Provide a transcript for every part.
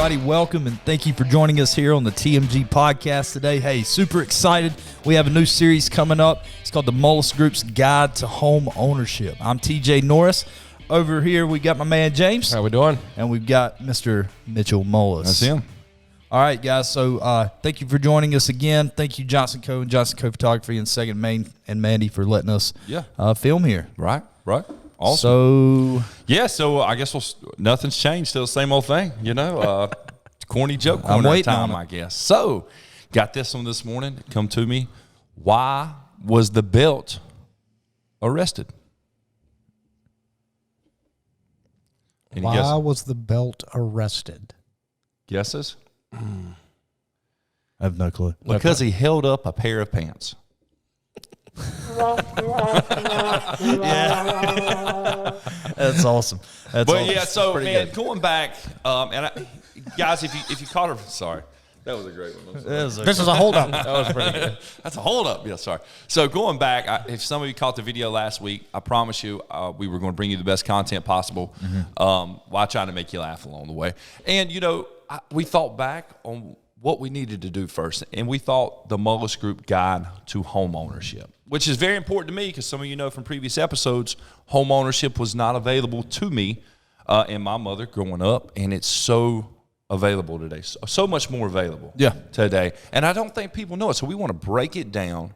everybody. Welcome and thank you for joining us here on the TMG Podcast today. Hey, super excited. We have a new series coming up. It's called the Mullis Group's Guide to Home Ownership. I'm TJ Norris. Over here, we got my man James. How we doing? And we've got Mr. Mitchell Mullis. That's him. All right, guys. So thank you for joining us again. Thank you, Johnson Co. and Johnson Co. Photography and Second Main and Mandy for letting us film here. Right. Awesome. So I guess nothing's changed. Still the same old thing, corny joke corner I'm waiting time, on it. I guess. So, got this one this morning. Come to me. Why was the belt arrested? Any Why guesses? was the belt arrested? Guesses? I have no clue. Because he held up a pair of pants. That's awesome. So man, going back, guys, if you caught her, sorry, that was a great one. This is a holdup. That was pretty good. That's a holdup. Yeah, sorry. So going back, if some of you caught the video last week, I promise you, we were going to bring you the best content possible, while trying to make you laugh along the way. And we thought back on what we needed to do first, and we thought the Mullis Group Guide to Home Ownership, which is very important to me because some of you know from previous episodes, home ownership was not available to me and my mother growing up, and it's so available today, so much more available today. And I don't think people know it, so we want to break it down,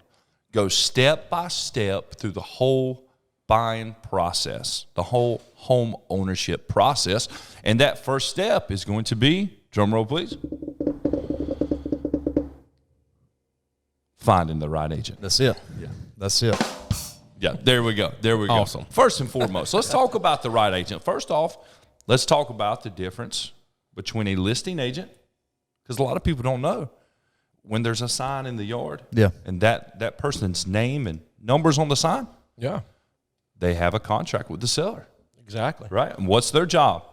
go step by step through the whole buying process, the whole home ownership process, and that first step is going to be, drum roll please, finding the right agent. That's it. Yeah. That's it. Yeah, there we go. Awesome. First and foremost, let's talk about the right agent. First off, let's talk about the difference between a listing agent, because a lot of people don't know when there's a sign in the yard and that person's name and numbers on the sign, they have a contract with the seller. Exactly. Right? And what's their job?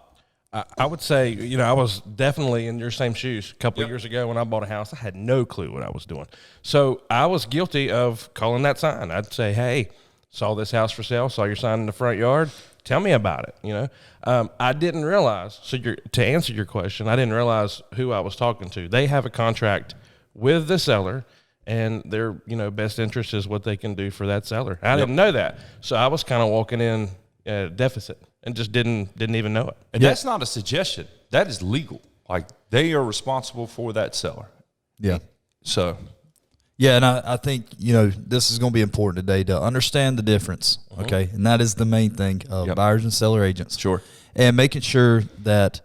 I would say, I was definitely in your same shoes a couple of years ago when I bought a house. I had no clue what I was doing. So I was guilty of calling that sign. I'd say, hey, saw this house for sale, saw your sign in the front yard. Tell me about it, I didn't realize, to answer your question, I didn't realize who I was talking to. They have a contract with the seller, and their, best interest is what they can do for that seller. I didn't know that. So I was kind of walking in at a deficit. And just didn't even know it. And that's not a suggestion. That is legal. Like, they are responsible for that seller. Yeah. So. Yeah, and I think, this is going to be important today to understand the difference, okay? And that is the main thing of buyers and seller agents. Sure. And making sure that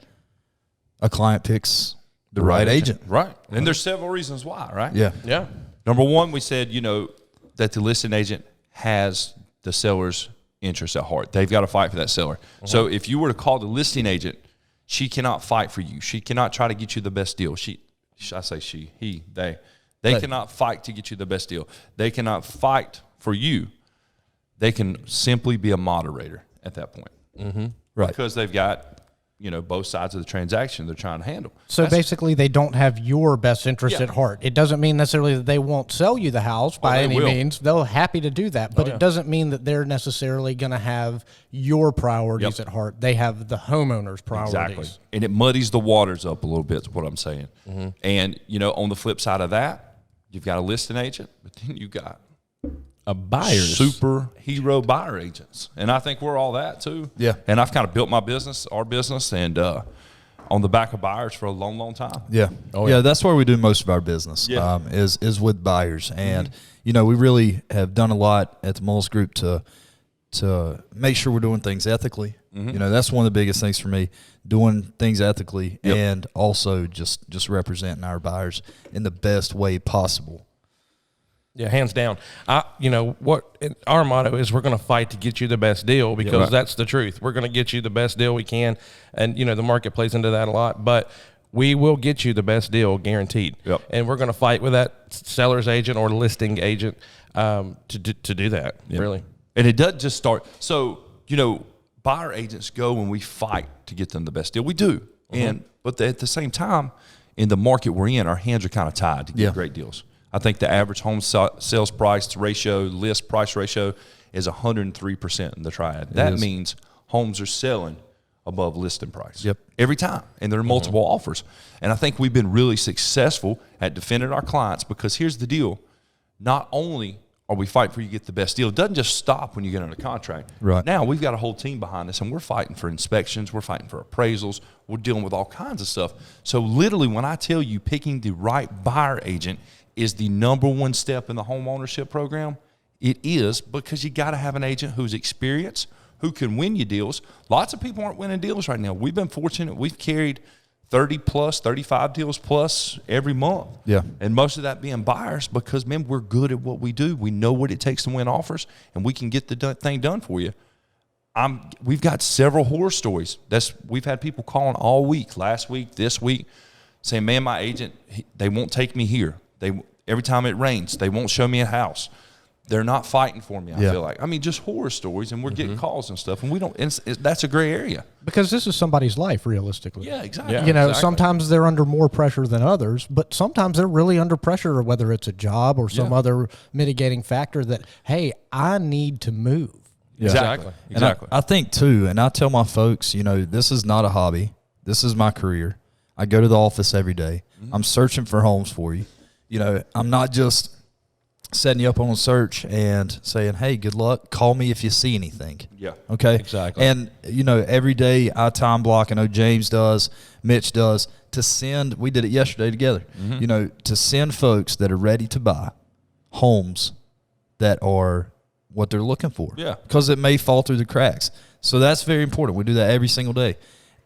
a client picks the right agent. Right. And there's several reasons why, right? Yeah. Yeah. Number one, we said, that the listing agent has the seller's interest at heart. They've got to fight for that seller. So if you were to call the listing agent, she cannot fight for you. She cannot try to get you the best deal. They cannot fight to get you the best deal. They cannot fight for you. They can simply be a moderator at that point. Right. Because they've got, both sides of the transaction they're trying to handle. So basically, they don't have your best interest at heart. It doesn't mean necessarily that they won't sell you the house by any means. They're happy to do that, but it doesn't mean that they're necessarily going to have your priorities at heart. They have the homeowner's priorities. Exactly. And it muddies the waters up a little bit, is what I'm saying. And, on the flip side of that, you've got a listing agent, but then you got a buyer's superhero buyer agents. And I think we're all that too. Yeah. And I've kind of built our business, and on the back of buyers for a long, long time. Yeah. Yeah, that's where we do most of our business, is with buyers. And, we really have done a lot at the Mullis Group to make sure we're doing things ethically. That's one of the biggest things for me, doing things ethically and also just representing our buyers in the best way possible. Yeah, hands down. Our motto is we're going to fight to get you the best deal because that's the truth. We're going to get you the best deal we can, and the market plays into that a lot. But we will get you the best deal, guaranteed. Yep. And we're going to fight with that seller's agent or listing agent to do that. Really. And it doesn't just start. So buyer agents go and we fight to get them the best deal. We do, but at the same time, in the market we're in, our hands are kind of tied to get great deals. I think the average home sales price ratio, list price ratio, is 103% in the triad. That means homes are selling above listing price. Yep. Every time. And there are multiple offers. And I think we've been really successful at defending our clients because here's the deal. Not only are we fighting for you to get the best deal, it doesn't just stop when you get under contract. Right. Now we've got a whole team behind us, and we're fighting for inspections. We're fighting for appraisals. We're dealing with all kinds of stuff. So literally when I tell you picking the right buyer agent is the number one step in the home ownership program, it is, because you got to have an agent who's experienced, who can win you deals. Lots of people aren't winning deals right now. We've been fortunate. We've carried 30 plus, 35 deals plus every month. Yeah. And most of that being buyers because, man, we're good at what we do. We know what it takes to win offers, and we can get the thing done for you. We've got several horror stories. We've had people calling all week, last week, this week, saying, man, my agent, they won't take me here. Every time it rains, they won't show me a house. They're not fighting for me, I feel like. I mean, just horror stories, and we're getting calls and stuff, and we don't. That's a gray area. Because this is somebody's life, realistically. Yeah, exactly. Yeah. You know, sometimes they're under more pressure than others, but sometimes they're really under pressure, whether it's a job or some other mitigating factor that, hey, I need to move. Yeah. Exactly. And I think, too, and I tell my folks, you know, this is not a hobby. This is my career. I go to the office every day. I'm searching for homes for you. You know, I'm not just setting you up on a search and saying, hey, good luck. Call me if you see anything. Yeah. Okay? Exactly. And, you know, every day I time block, I know James does, Mitch does, to send, we did it yesterday together, you know, to send folks that are ready to buy homes that are what they're looking for. Yeah. Because it may fall through the cracks. So that's very important. We do that every single day.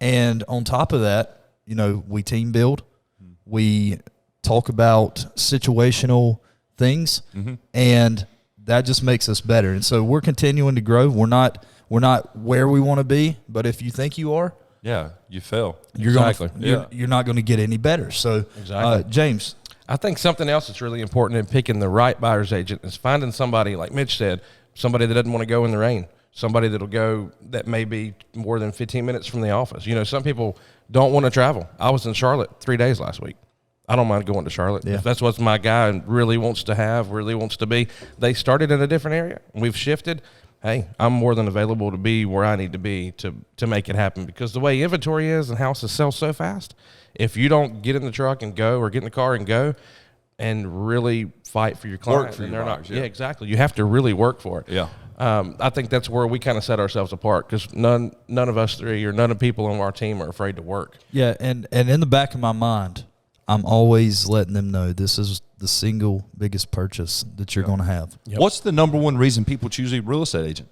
And on top of that, you know, we team build. We talk about situational things, and that just makes us better. And so we're continuing to grow. We're not where we want to be, but if you think you are, you fail. you're you're not going to get any better. So, James, I think something else that's really important in picking the right buyer's agent is finding somebody, like Mitch said, somebody that doesn't want to go in the rain, somebody that'll go that may be more than 15 minutes from the office. You know, some people don't want to travel. I was in Charlotte 3 days last week. I don't mind going to Charlotte. Yeah. If that's what my guy really wants to be. They started in a different area. We've shifted. Hey, I'm more than available to be where I need to be to make it happen, because the way inventory is and houses sell so fast, if you don't get in the truck and go, or get in the car and go and really fight for your client, Work for and your they're buyers, not, exactly. You have to really work for it. Yeah. I think that's where we kind of set ourselves apart, because none of us three, or none of people on our team, are afraid to work. yeah, and in the back of my mind, I'm always letting them know this is the single biggest purchase that you're going to have. Yep. What's the number one reason people choose a real estate agent?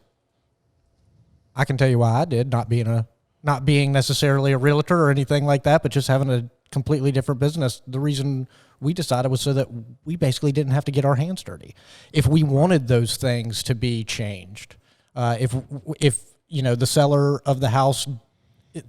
I can tell you why I did, not being necessarily a realtor or anything like that, but just having a completely different business. The reason we decided was so that we basically didn't have to get our hands dirty. If we wanted those things to be changed, if you know, the seller of the house,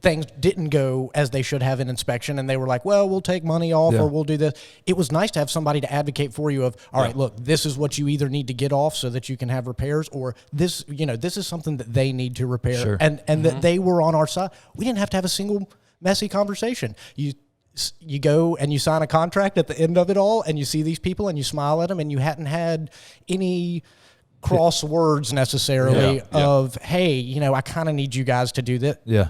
things didn't go as they should have in inspection, and they were like, well, we'll take money off or we'll do this. It was nice to have somebody to advocate for you of, all right, look, this is what you either need to get off so that you can have repairs, or this, you know, this is something that they need to repair. Sure. And that they were on our side. We didn't have to have a single messy conversation. You go and you sign a contract at the end of it all, and you see these people and you smile at them, and you hadn't had any cross words necessarily of, hey, you know, I kind of need you guys to do that. Yeah.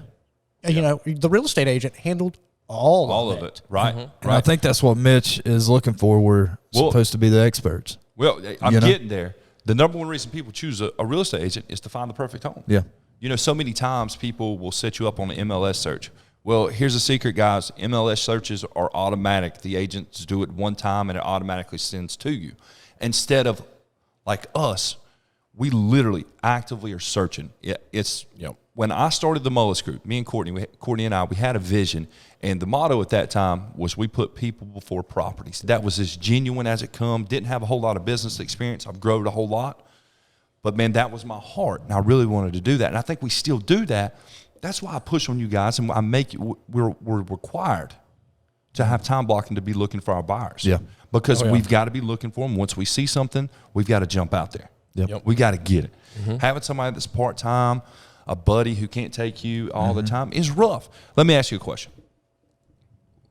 You know, the real estate agent handled all of it. Right. And I think that's what Mitch is looking for. We're supposed to be the experts. Well, I'm getting there. The number one reason people choose a real estate agent is to find the perfect home. Yeah. You know, so many times people will set you up on an MLS search. Well, here's a secret, guys. MLS searches are automatic. The agents do it one time, and it automatically sends to you. Instead of, like us, we literally actively are searching. When I started the Mullis Group, me and Courtney and I, we had a vision, and the motto at that time was we put people before properties. That was as genuine as it come. Didn't have a whole lot of business experience. I've grown a whole lot. But, man, that was my heart, and I really wanted to do that. And I think we still do that. That's why I push on you guys, and I make you. We're required to have time blocking to be looking for our buyers. Yeah. Because we've got to be looking for them. Once we see something, we've got to jump out there. Yep. We got to get it. Having somebody that's part-time, a buddy who can't take you all the time is rough. Let me ask you a question.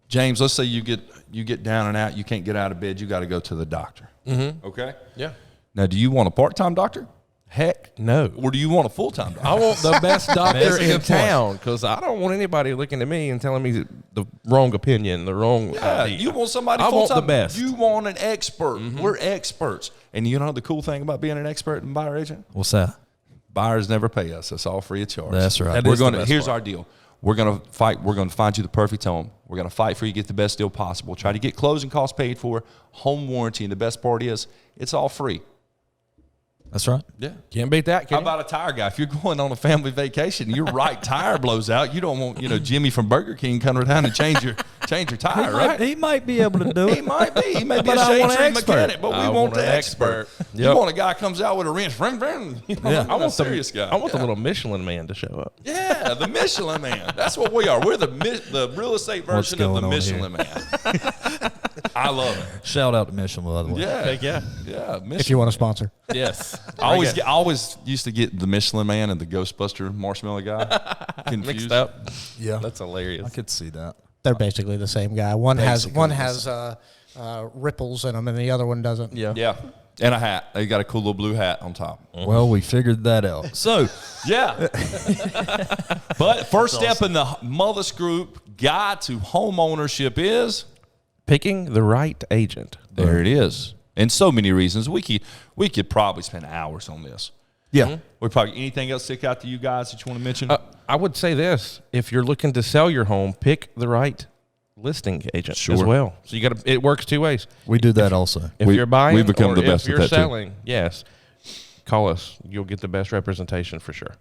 James, let's say you get down and out, you can't get out of bed, you got to go to the doctor. Okay? Yeah. Now, do you want a part-time doctor? Heck no. Or do you want a full-time doctor? I want the best doctor That's a in good point. town because I don't want anybody looking at me and telling me the wrong opinion, the wrong idea. You want somebody I full-time. want the best. You want an expert. We're experts. And you know the cool thing about being an expert and buyer agent? What's that? Buyers never pay us. It's all free of charge. That's right. That We're is the going to. best Here's part. our deal. We're going to fight. We're going to find you the perfect home. We're going to fight for you to get the best deal possible. Try to get closing costs paid for, home warranty, and the best part is it's all free. That's right. Yeah. Can't beat that, How can you? about a tire guy? If you're going on a family vacation, your right tire blows out. You don't want Jimmy from Burger King coming down and change your tire, right? He might be able to do He it. might be. He may be But a I want shade an tree expert. mechanic, but we I want want the an expert. expert. You Yep. want a guy comes out with a wrench. Vroom, vroom. I want the serious guy. I want the little Michelin man to show up. Yeah, the Michelin Man. That's what we are. We're the real estate What's version of the going on Michelin Man. I love it. Shout out to Michelin, by the way. Yeah, Yeah. Michelin. If you want to sponsor. Yes. I always used to get the Michelin Man and the Ghostbuster marshmallow guy confused. Mixed up. Yeah. That's hilarious. I could see that. They're basically the same guy. One Basically has ripples in them, and the other one doesn't. Yeah. Yeah, and a hat. They got a cool little blue hat on top. Well, we figured that out. So, Yeah. But first step in the Mullis Group guide to home ownership is Picking the right agent. there it is. And so many reasons. We could probably spend hours on this. yeah. We probably anything else stick out to you guys that you want to mention? I would say this: if you're looking to sell your home, pick the right listing agent as Sure. well. So you got to. It works two ways. We do that also. If We- you're buying, we've become or the best if at you're that, too. selling, yes, call us. You'll get the best representation for sure.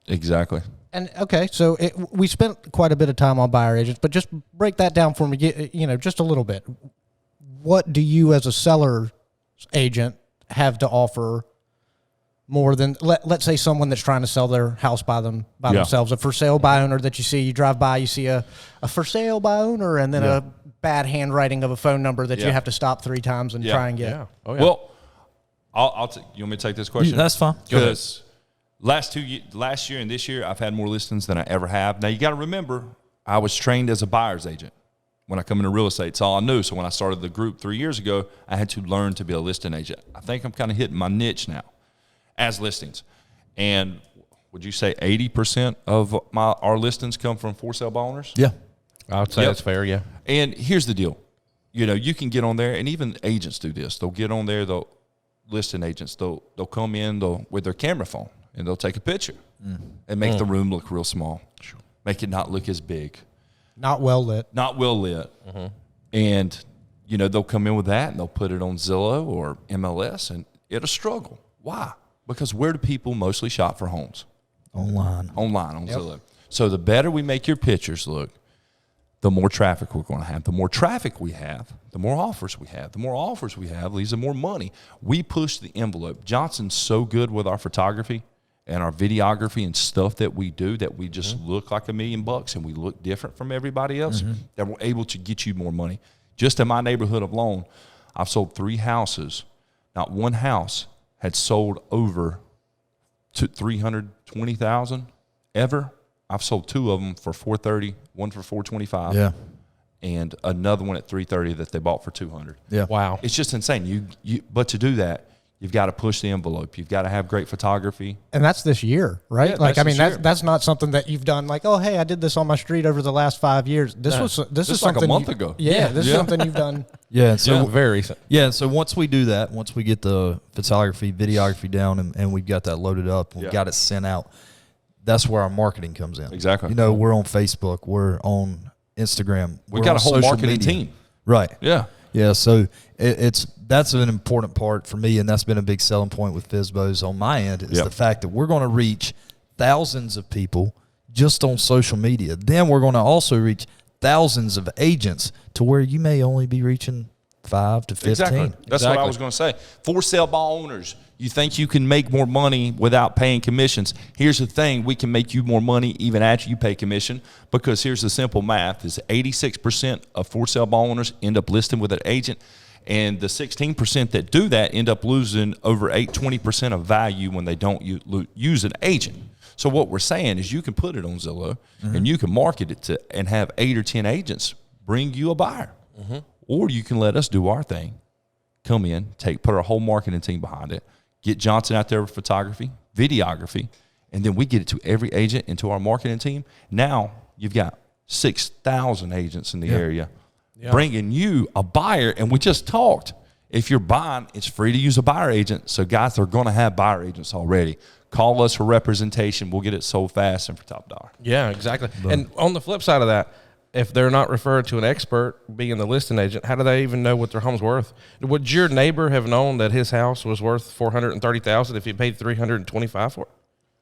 Exactly. And okay, so we spent quite a bit of time on buyer agents, but just break that down for me, just a little bit. What do you as a seller agent have to offer more than let's say someone that's trying to sell their house by themselves, a for sale by owner that you drive by, you see a for sale by owner, and then a bad handwriting of a phone number that you Yeah. have to stop 3 times and Yeah. try and get. Yeah. Oh yeah. Well, you want me to take this question? That's fine. Go ahead. Because last year and this year, I've had more listings than I ever have. Now, you got to remember, I was trained as a buyer's agent when I come into real estate. It's all I knew. So when I started the group 3 years ago, I had to learn to be a listing agent. I think I'm kind of hitting my niche now as listings. And would you say 80% of our listings come from for sale by owners? Yeah. I would say Yep. that's fair. Yeah. And here's the deal. You can get on there, and even agents do this. They'll get on there, listing agents, they'll come in with their camera phone, and they'll take a picture and make the room look real small, make it not look as big, Not well lit. not well lit. And, they'll come in with that, and they'll put it on Zillow or MLS, and it'll struggle. Why? Because where do people mostly shop for homes? Online. Online on Zillow. So the better we make your pictures look, the more traffic we're going to have. The more traffic we have, the more offers we have. The more offers we have leads to more money. We push the envelope. Johnson's so good with our photography and our videography and stuff that we do that we just look like $1 million and we look different from everybody else, that we're able to get you more money. Just in my neighborhood alone, I've sold 3 houses. Not one house had sold over to $320,000 ever. I've sold 2 of them for $430,000, one for $425,000, Yeah. and another one at $330,000 that they bought for $200,000. Yeah. Wow. It's just insane. But to do that, you've got to push the envelope. You've got to have great photography. And that's this year, right? Yeah, like, that's I mean, this year. that's not something that you've done like, oh, hey, I did this on my street over the last 5 years. This is like something a month ago. Yeah, this is Yeah. something you've done. Yeah. And so, Very recent. yeah. So once we do that, once we get the photography, videography down and we've got that loaded up, and we've got it sent out, that's where our marketing comes in. Exactly. We're on Facebook. We're on Instagram. We've we're got on a whole social marketing media. team. Right. Yeah. Yeah, so that's an important part for me, and that's been a big selling point with FSBOs on my end is the fact that we're going to reach thousands of people just on social media. Then we're going to also reach thousands of agents to where you may only be reaching 5 to 15. Exactly. That's what I Exactly. was going to say. For sale by owners. You think you can make more money without paying commissions. Here's the thing. We can make you more money even after you pay commission, because here's the simple math is 86% of for sale by owners end up listing with an agent, and the 16% that do that end up losing over 20% of value when they don't use an agent. So what we're saying is you can put it on Zillow and you can market it to and have 8 or 10 agents bring you a buyer. Or you can let us do our thing. Come in, put our whole marketing team behind it, get Johnson out there with photography, videography, and then we get it to every agent and to our marketing team. Now you've got 6,000 agents in the area bringing you a buyer. And we just talked. If you're buying, it's free to use a buyer agent. So guys, they're going to have buyer agents already. Call us for representation. We'll get it sold fast and for top dollar. Yeah, exactly. And on the flip side of that, if they're not referred to an expert being the listing agent, how do they even know what their home's worth? Would your neighbor have known that his house was worth $430,000 if he paid $325 for it?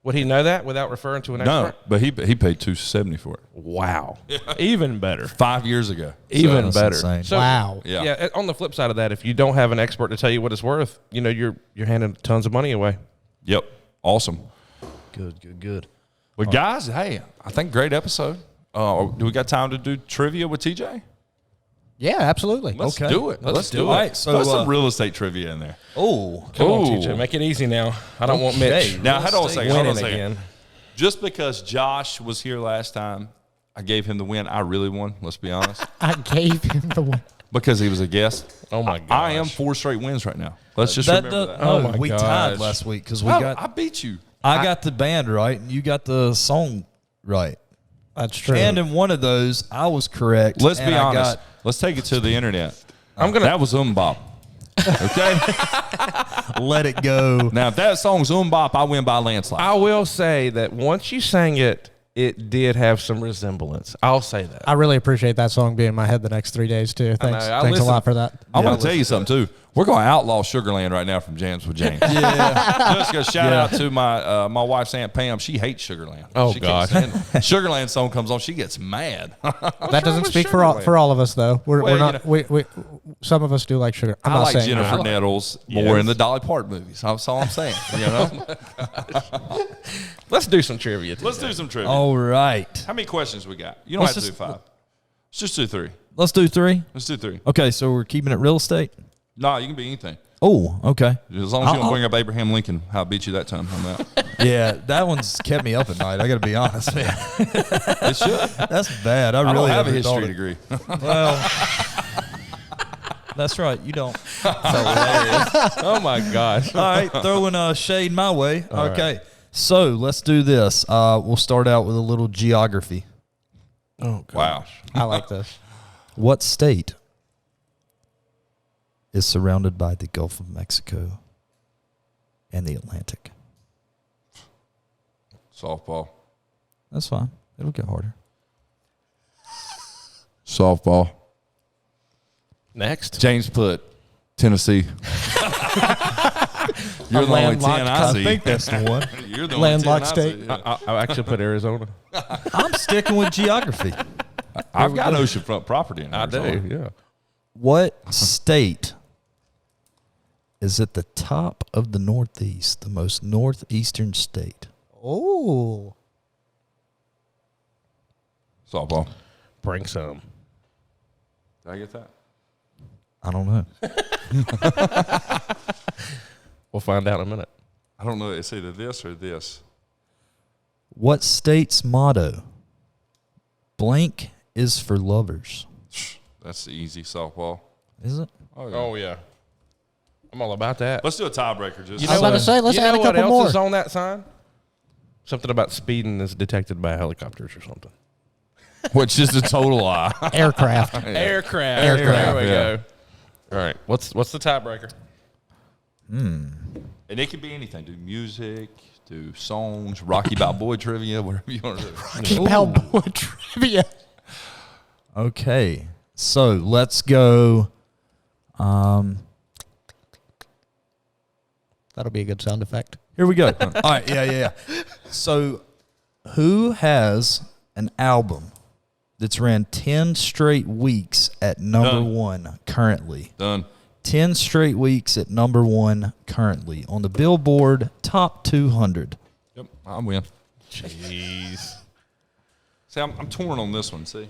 Would he know that without referring to an expert? No, but he paid $270 for it. Wow. Even better. 5 years ago. Even that's better. insane. So, Wow. Yeah. On the flip side of that, if you don't have an expert to tell you what it's worth, you're handing tons of money away. Yep. Awesome. Good. Well, guys, hey, I think great episode. Do we got time to do trivia with TJ? Yeah, absolutely. Let's do it. Let's do it. All right, so, Throw some real estate trivia in there. Oh, Come on, TJ. Make it easy now. I don't want Mitch Now, hold on a second. winning again. Just because Josh was here last time, I gave him the win. I really won, let's be honest. I gave him the one. Because he was a guest. Oh, my gosh. I am 4 straight wins right now. Let's just remember that. Oh, my we gosh. tied last week because we No, got. I beat you. I got the band right, and you got the song right. That's true. And in one of those, I was correct. Let's and be I honest. got- Let's take it to the internet. That was Bop. Okay? let it go. Now, if that song's Bop, I win by a landslide. I will say that once you sang it, it did have some resemblance. I'll say that. I really appreciate that song being in my head the next 3 days, too. Thanks, I thanks a listen- lot for that. I'm going to tell you something, too. We're going to outlaw Sugarland right now from Jams with James. Just a shout out to my wife's Aunt Pam. She hates Sugarland. Oh, she gosh. can't stand it. Sugarland song comes on, she gets mad. That doesn't speak for all of us, though. We're not. We some of us do like sugar. I'm I not like saying Jennifer that. Nettles more in the Dolly Parton movies. That's all I'm saying. Let's do some trivia. Let's do some trivia. All right. How many questions we got? You don't Let's have to do just- 5. Let's just do 3. Let's do 3. Let's do 3. Okay, so we're keeping it real estate. No, you can be anything. Oh, okay. As long as you don't bring up Abraham Lincoln, how I beat you that time on that. Yeah, that one's kept me up at night. I got to be honest, man. It should. That's bad. I I really don't have a haven't thought history it. degree. Well, that's right. You don't. Oh, my gosh. All right, throwing shade my way. Okay, so let's do this. We'll start out with a little geography. Oh, gosh. Wow. I like this. What state is surrounded by the Gulf of Mexico and the Atlantic? Softball. That's fine. It'll get harder. Softball. Next. James put Tennessee. You're the only 10 I see. I think that's the one. You're the only 10 Landlocked I state. see, yeah. I actually put Arizona. I'm sticking with geography. I've got oceanfront property in Arizona. yeah. What state is at the top of the Northeast, the most northeastern state? Oh, Softball. Bring some. Did I get that? I don't know. We'll find out in a minute. I don't know. It's either this or this. What state's motto? Blank is for lovers. That's the easy softball. Is it? Oh, yeah. yeah. I'm all about that. Let's do a tiebreaker. Just I was about to say, let's you add know a what couple else more. is on that sign? Something about speeding is detected by helicopters or something. which is a total lie. Aircraft. Aircraft. Aircraft. There we Yeah. go. All right. What's the tiebreaker? And it can be anything. Do music, do songs, Rocky Balboa trivia, whatever you want to do. Rocky Balboa trivia. Okay. So let's go. That'll be a good sound effect. Here we go. All right. Yeah. So who has an album that's ran 10 straight weeks at number Done. one currently? Done. 10 straight weeks at number one currently on the Billboard Top 200. Yep, I win. Jeez. See, I'm torn on this one, see?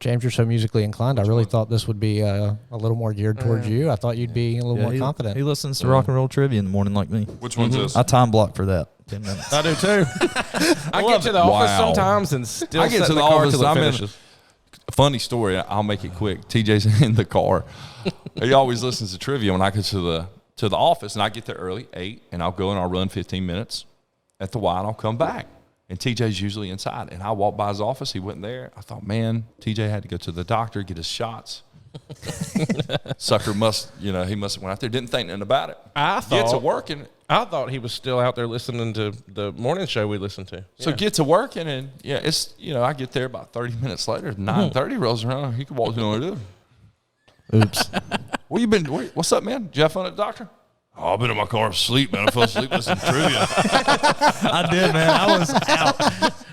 James, you're so musically inclined. I really thought this would be a little more geared towards you. I thought you'd be a little more confident. He listens to rock and roll trivia in the morning like me. Which one's this? I time block for that. 10 minutes. I do too. I get to the office Wow. sometimes and still I get sit to in the car office, till it I'm in- finishes. Funny story. I'll make it quick. TJ's in the car. He always listens to trivia when I get to to the office, and I get there early, 8, and I'll go and I'll run 15 minutes at the Y, and I'll come back. And TJ's usually inside. And I walked by his office. He wasn't there. I thought, man, TJ had to go to the doctor, get his shots. Sucker he must have went out there, didn't think nothing about it. Get to working. I thought he was still out there listening to the morning show we listened to. So get to working, and it's I get there about 30 minutes later. 9:30 rolls around. He could walk through and do. Oops. What's up, man? Did you have fun at the doctor? Oh, I've been in my car asleep, man. I fell asleep listening to trivia. I did, man. I was out.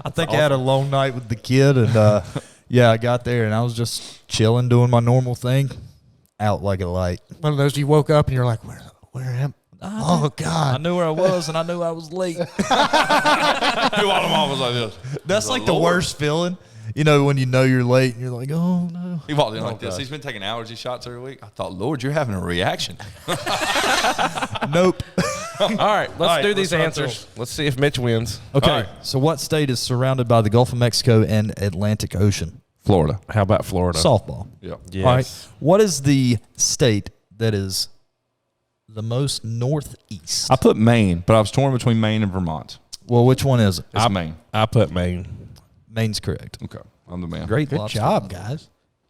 I think I had a long night with the kid, and I got there, and I was just chilling, doing my normal thing, out like a light. One of those you woke up and you're like, where am I? Oh, God. I knew where I was, and I knew I was late. Who all them was like this? That's like the worst feeling. When you know you're late, and you're like, oh, no. He walked in like this. He's been taking allergy shots every week. I thought, Lord, you're having a reaction. Nope. All right, let's do these answers. Let's see if Mitch wins. Okay, right. So what state is surrounded by the Gulf of Mexico and Atlantic Ocean? Florida. How about Florida? Softball. Yep. Yes. All right. What is the state that is the most northeast? I put Maine, but I was torn between Maine and Vermont. Well, which one is it? It's Maine. I put Maine. Maine's correct. Okay. I'm the man. Great Good job, guys.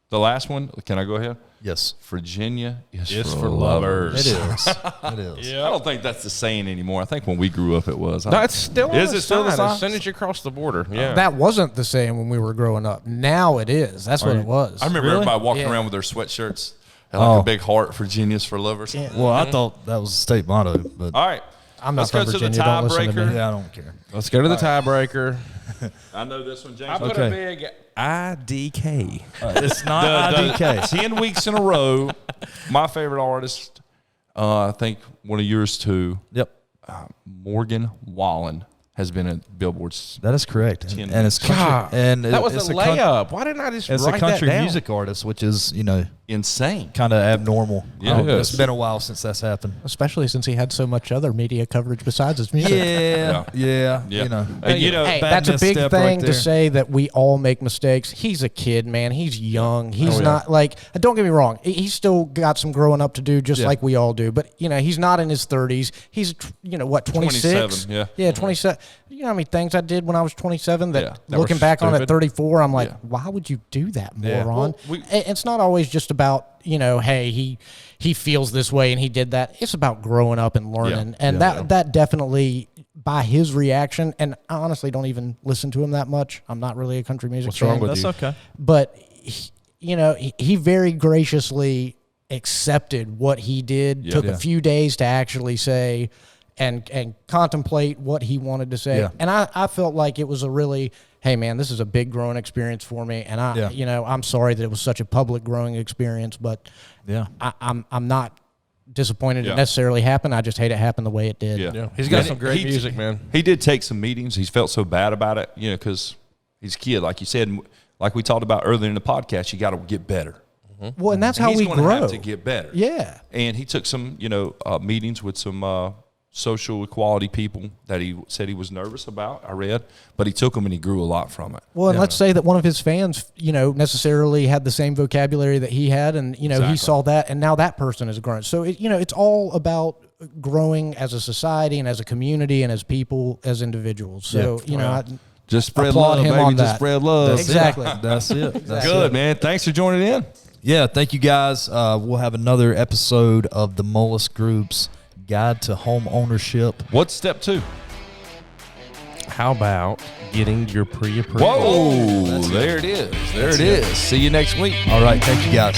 The last one, can I go ahead? Yes. Virginia is It's for for lovers. It is. It is. I don't think that's the saying anymore. I think when we grew up it was. No, it's still on Is the it still the sign sign? as soon as you cross the border. Yeah. That wasn't the same when we were growing up. Now it is. That's what it was. I remember everybody walking around with their sweatshirts and like a big heart, Virginia's for lovers. Yeah. Well, I thought that was the state motto, but All right. I'm not Let's go from to the Virginia. Don't listen to tiebreaker. me. yeah, I don't care. Let's go to the tiebreaker. I know this one, James. I put a big IDK. It's not IDK. 10 weeks in a row. My favorite artist, I think one of yours too, Yep. Morgan Wallen, has been at Billboard's. That is correct. 10 And it's country. God, And that was it's a layup. Why didn't I just It's write a country that down? music artist, which is, Insane. kind of abnormal. Yeah, it It's is. been a while since that's happened. Especially since he had so much other media coverage besides his music. Yeah. Yeah. And, Hey, bad that's a big misstep thing right to there. say that we all make mistakes. He's a kid, man. He's young. He's not like, don't get me wrong. He's still got some growing up to do just like we all do. But, he's not in his 30s. He's, 26? 27, yeah. Yeah, 27. You know how many things I did when I was 27 that that looking were back on at stupid? 34, I'm like, Yeah. why would you do that, Yeah. moron? Well, It's not always just about, hey, he feels this way and he did that. It's about growing up and learning. And that definitely, by his reaction, and I honestly don't even listen to him that much. I'm not really a country music fan. wrong with That's you? okay. But, he very graciously accepted what he did, took a few days to actually say and contemplate what he wanted to say. Yeah. And I felt like it was a really, hey man, this is a big growing experience for me. And I'm sorry that it was such a public growing experience, but I'm not disappointed it necessarily happened. I just hate it happened the way it did. Yeah. He's got And some great music, man. He did take some meetings. He's felt so bad about it, because he's a kid, like you said, like we talked about earlier in the podcast. You got to get better. Well, and that's how he's we gonna grow. have to get better. Yeah. And he took some, meetings with some social equality people that he said he was nervous about. I read, but he took them and he grew a lot from it. Well, and let's say that one of his fans, necessarily had the same vocabulary that he had, and he saw that, and now that person is grown. So it's all about growing as a society and as a community and as people, as individuals. So Just spread applaud love, him baby. on Just that. spread love. Exactly. That's it. That's Good, it. man. Thanks for joining in. Yeah, thank you guys. We'll have another episode of the Mullis Group's Guide to Home Ownership. What's step 2? How about getting your pre-approved? Whoa, there it is. There it is. See you next week. All right, thank you guys.